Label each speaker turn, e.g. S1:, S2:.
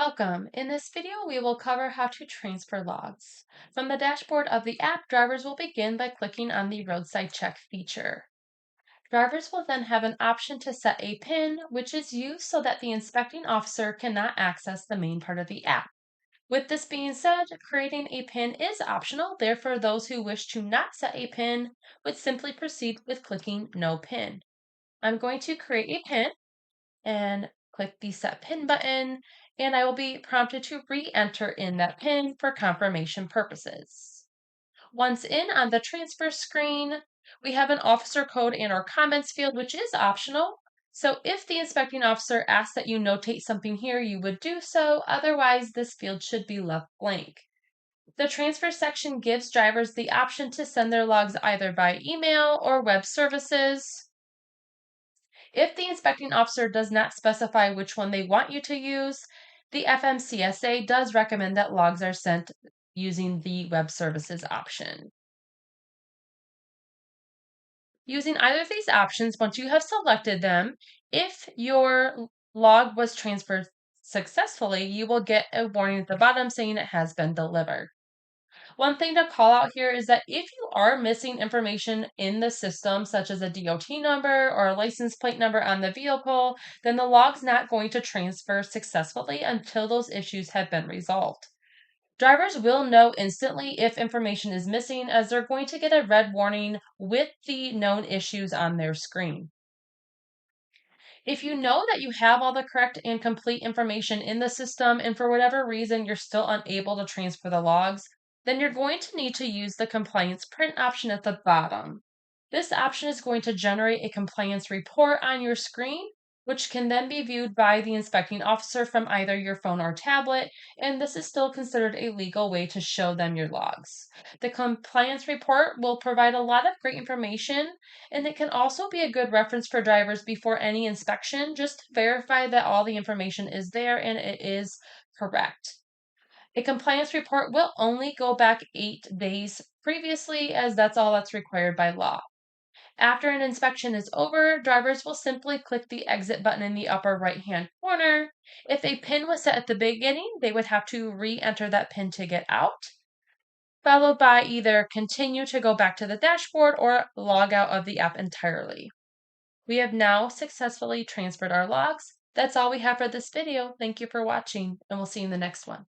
S1: Welcome. In this video, we will cover how to transfer logs. From the dashboard of the app, drivers will begin by clicking on the roadside check feature. Drivers will then have an option to set a PIN, which is used so that the inspecting officer cannot access the main part of the app. With this being said, creating a PIN is optional. Therefore, those who wish to not set a PIN would simply proceed with clicking No PIN. I'm going to create a PIN and click the Set PIN button, and I will be prompted to re-enter in that PIN for confirmation purposes. Once in on the transfer screen, we have an officer code and or comments field, which is optional. So if the inspecting officer asks that you notate something here, you would do so. Otherwise, this field should be left blank. The transfer section gives drivers the option to send their logs either by email or web services. If the inspecting officer does not specify which one they want you to use, the FMCSA does recommend that logs are sent using the web services option. Using either of these options, once you have selected them, if your log was transferred successfully, you will get a warning at the bottom saying it has been delivered. One thing to call out here is that if you are missing information in the system, such as a DOT number or a license plate number on the vehicle, then the log's not going to transfer successfully until those issues have been resolved. Drivers will know instantly if information is missing, as they're going to get a red warning with the known issues on their screen. If you know that you have all the correct and complete information in the system and for whatever reason you're still unable to transfer the logs, then you're going to need to use the compliance print option at the bottom. This option is going to generate a compliance report on your screen, which can then be viewed by the inspecting officer from either your phone or tablet, and this is still considered a legal way to show them your logs. The compliance report will provide a lot of great information, and it can also be a good reference for drivers before any inspection, just to verify that all the information is there and it is correct. A compliance report will only go back 8 days previously, as that's all that's required by law. After an inspection is over, drivers will simply click the exit button in the upper right-hand corner. If a PIN was set at the beginning, they would have to re-enter that PIN to get out, followed by either continue to go back to the dashboard or log out of the app entirely. We have now successfully transferred our logs. That's all we have for this video. Thank you for watching, and we'll see you in the next one.